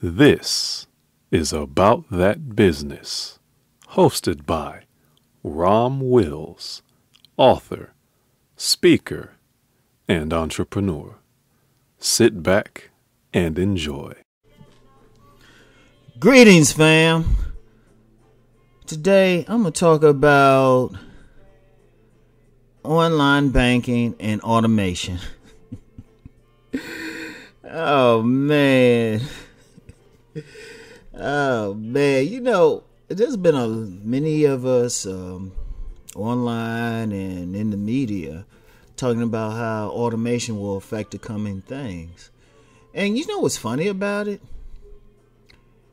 This is About That Business, hosted by Rom Wills, author, speaker, and entrepreneur. Sit back and enjoy. Greetings, fam. Today, I'm going to talk about online banking and automation. Oh, man. You know, there's been many of us online and in the media talking about how automation will affect the coming things. And you know what's funny about it?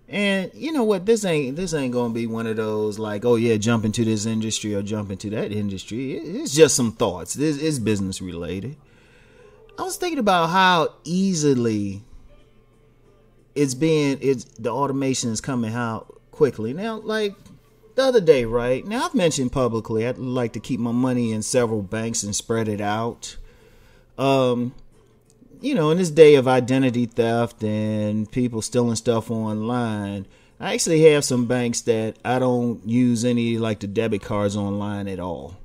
And you know what? This ain't gonna be one of those like, oh yeah, jump into this industry or jump into that industry. It's just some thoughts. It's business related. I was thinking about how easily the automation is coming out quickly. Now, like the other day, right? Now I've mentioned publicly I'd like to keep my money in several banks and spread it out. You know, in this day of identity theft and people stealing stuff online, I actually have some banks that I don't use any like the debit cards online at all.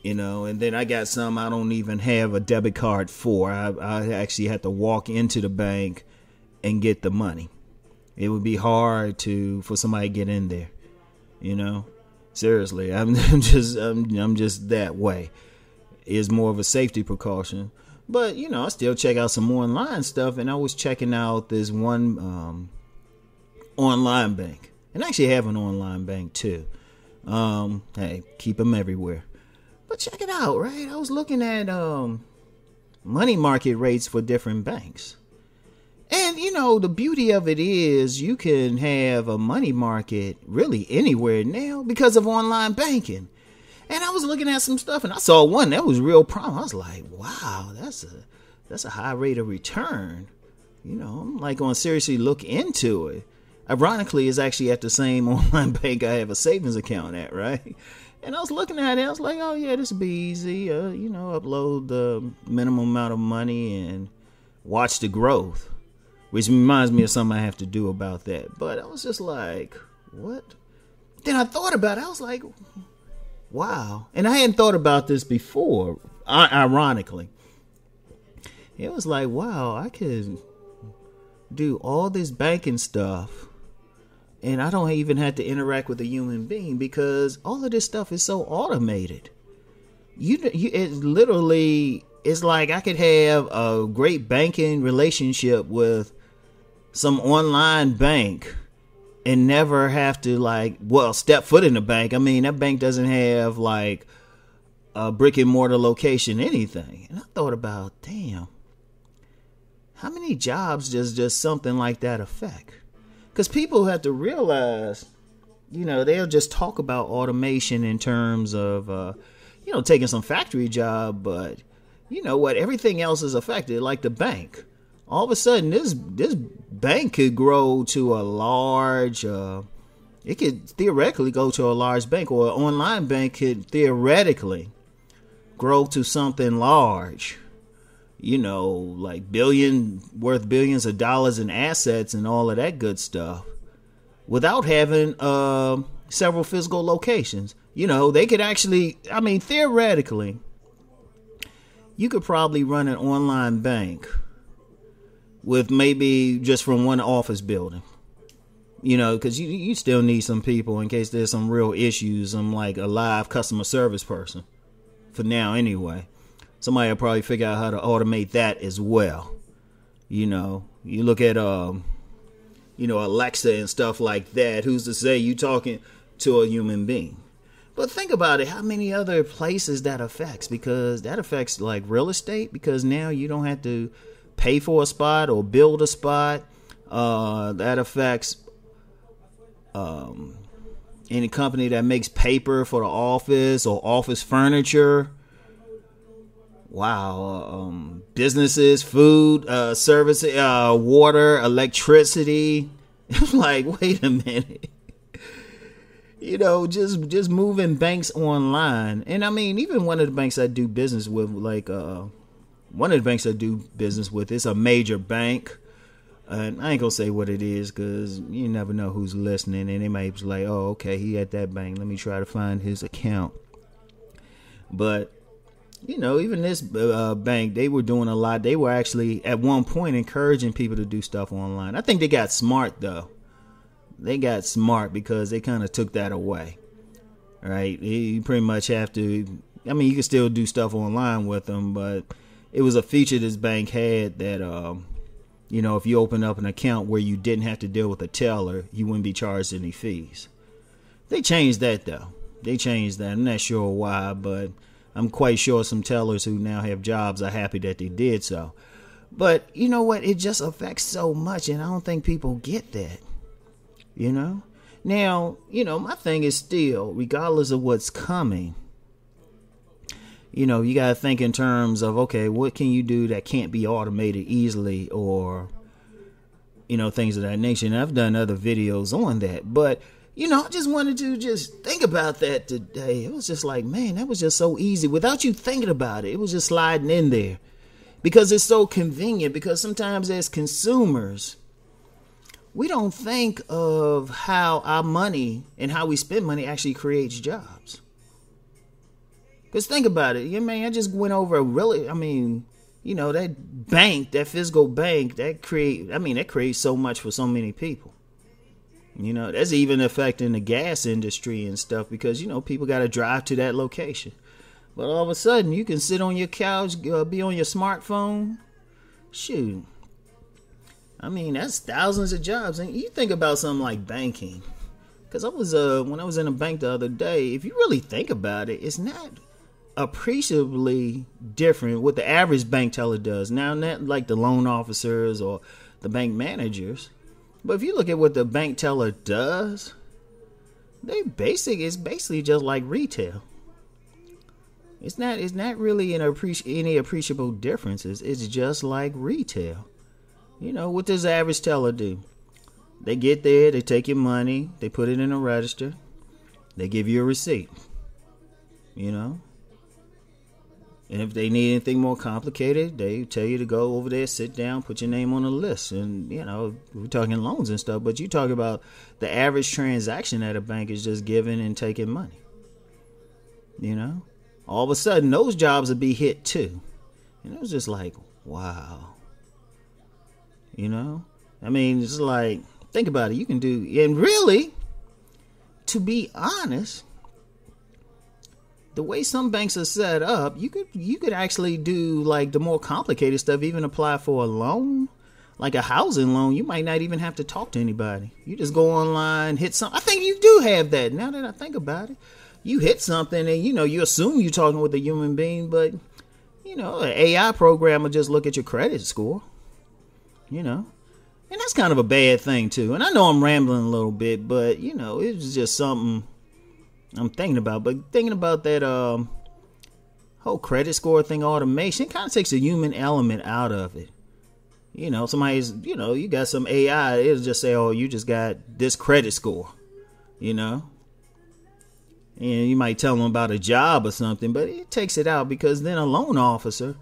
You know, and then I got some I don't even have a debit card for. I actually have to walk into the bank and get the money. It would be hard for somebody to get in there. You know, seriously, I'm just that way. It's more of a safety precaution. But, you know, I still check out some online stuff, and I was checking out this one online bank. And I actually have an online bank, too. Hey, keep them everywhere. But check it out, right? I was looking at money market rates for different banks. And, you know, the beauty of it is you can have a money market really anywhere now because of online banking. And I was looking at some stuff and I saw one that was real prime. I was like, wow, that's a high rate of return. You know, I'm like going to seriously look into it. Ironically, it's actually at the same online bank I have a savings account at, right? And I was looking at it. I was like, oh, yeah, this would be easy. You know, upload the minimum amount of money and watch the growth, which reminds me of something I have to do about that. But I was just like, what? Then I thought about it. I was like, wow. And I hadn't thought about this before, ironically. It was like, wow, I could do all this banking stuff and I don't even have to interact with a human being because all of this stuff is so automated. It literally is like I could have a great banking relationship with some online bank and never have to step foot in the bank. I mean, that bank doesn't have like a brick and mortar location, anything. And I thought about, damn, how many jobs does just something like that affect? Because people have to realize, you know, they'll just talk about automation in terms of, you know, taking some factory job, but you know what? Everything else is affected, like the bank. All of a sudden, this bank could grow to a large, it could theoretically go to a large bank, or an online bank could theoretically grow to something large, you know, like worth billions of dollars in assets and all of that good stuff without having several physical locations. You know, they could actually, I mean, theoretically, you could probably run an online bank with maybe just from one office building, you know, because you still need some people in case there's some real issues. I'm like a live customer service person for now anyway. Somebody will probably figure out how to automate that as well. You know, you look at, you know, Alexa and stuff like that. Who's to say you talking to a human being? But think about it, how many other places that affects, because that affects like real estate, because now you don't have to pay for a spot or build a spot. That affects any company that makes paper for the office or office furniture. Wow. Businesses, food, services, water, electricity. It's like, wait a minute. You know, just moving banks online. And I mean, even one of the banks I do business with, like one of the banks I do business with is a major bank. And I ain't gonna say what it is because you never know who's listening, and they might be like, "Oh, okay, he at that bank. Let me try to find his account." But even this bank, they were doing a lot. They were actually at one point encouraging people to do stuff online. I think they got smart though. They got smart because they kind of took that away. Right? You pretty much have to. I mean, you can still do stuff online with them, but it was a feature this bank had that. If you open up an account where you didn't have to deal with a teller, you wouldn't be charged any fees. They changed that, though. They changed that. I'm not sure why, but I'm quite sure some tellers who now have jobs are happy that they did so. But you know what? It just affects so much, and I don't think people get that. Now, my thing is still, regardless of what's coming, you got to think in terms of, okay, what can you do that can't be automated easily or, things of that nature. And I've done other videos on that. But, I just wanted to just think about that today. It was just like, man, that was just so easy. Without you thinking about it, it was just sliding in there. Because it's so convenient. Because sometimes as consumers, we don't think of how our money and how we spend money actually creates jobs. Because think about it. I just went over that bank, that physical bank, that creates so much for so many people. That's even affecting the gas industry and stuff because, people got to drive to that location. But all of a sudden, you can sit on your couch, be on your smartphone. Shoot. That's thousands of jobs. And you think about something like banking. Because when I was in a bank the other day, if you really think about it, it's not appreciably different what the average bank teller does. Now, not like the loan officers or the bank managers, but if you look at what the bank teller does, it's basically just like retail. It's not really any appreciable differences. It's just like retail. What does the average teller do? They get there, they take your money, they put it in a register, they give you a receipt. And if they need anything more complicated, they tell you to go over there, sit down, put your name on the list. And, we're talking loans and stuff, but you talk about the average transaction at a bank is just giving and taking money. All of a sudden, those jobs would be hit too. And it was just like, wow. It's like, think about it. You can do, and really, to be honest, the way some banks are set up, you could actually do like the more complicated stuff, even apply for a loan, like a housing loan. You might not even have to talk to anybody. You just go online, hit something. I think you do have that now that I think about it. You hit something and, you assume you're talking with a human being, but, an AI program will just look at your credit score, And that's kind of a bad thing too. And I know I'm rambling a little bit, but, it was just something I'm thinking about. But thinking about that whole credit score thing, automation, kind of takes the human element out of it. Somebody's, you got some AI, it'll just say, oh, you just got this credit score, And you might tell them about a job or something, but it takes it out because then a loan officer,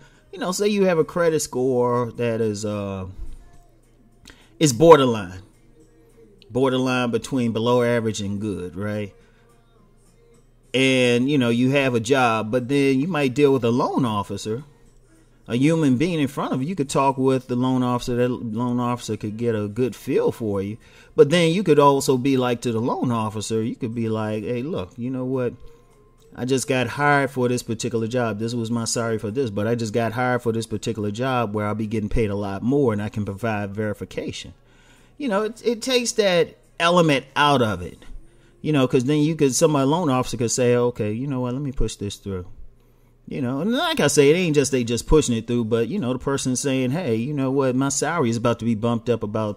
say you have a credit score that is borderline between below average and good, right? And, you have a job, but then you might deal with a loan officer, a human being in front of you. You could talk with the loan officer. That loan officer could get a good feel for you. But then you could also be like to the loan officer. You could be like, hey, look, you know what? I just got hired for this particular job. This was my salary for this, but I just got hired for this particular job where I'll be getting paid a lot more and I can provide verification. It takes that element out of it. Because then somebody loan officer could say, okay, you know what, let me push this through. And like I say, it ain't just they just pushing it through, but, the person saying, hey, you know what, my salary is about to be bumped up by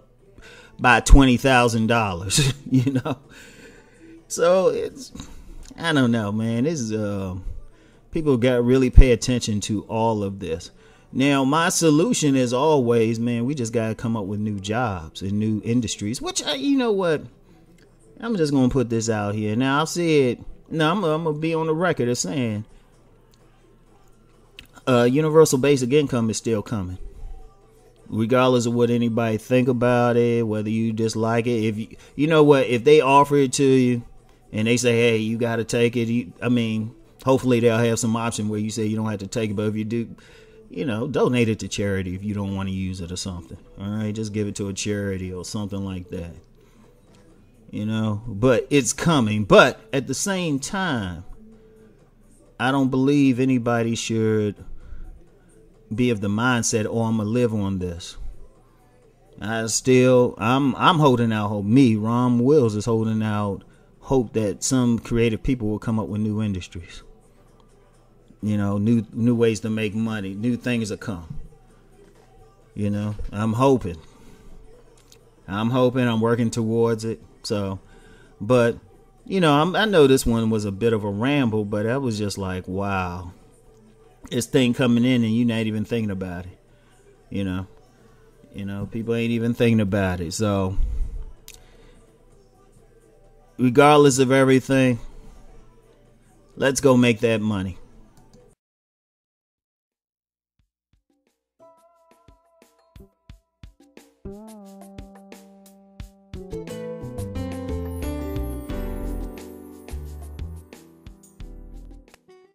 $20,000, So it's, I don't know, man. This is, people got to really pay attention to all of this. Now, my solution is always, man, we just got to come up with new jobs and new industries, which, you know what? I'm just going to put this out here. Now, I'll say it. Now, I'm going to be on the record as saying universal basic income is still coming. regardless of what anybody think about it, whether you dislike it. If you know what, if they offer it to you and they say, hey, you got to take it, hopefully they'll have some option where you say you don't have to take it. But if you do, donate it to charity if you don't want to use it or something. All right, just give it to a charity or something like that. But it's coming. But at the same time, I don't believe anybody should be of the mindset, oh, I'm gonna live on this. I'm holding out hope. Me, Ron Wills, is holding out hope that some creative people will come up with new industries. New ways to make money, new things will come. I'm hoping. I'm working towards it. So, but I know this one was a bit of a ramble, but I was just like, wow, this thing coming in and you're not even thinking about it. People ain't even thinking about it. So, regardless of everything, let's go make that money.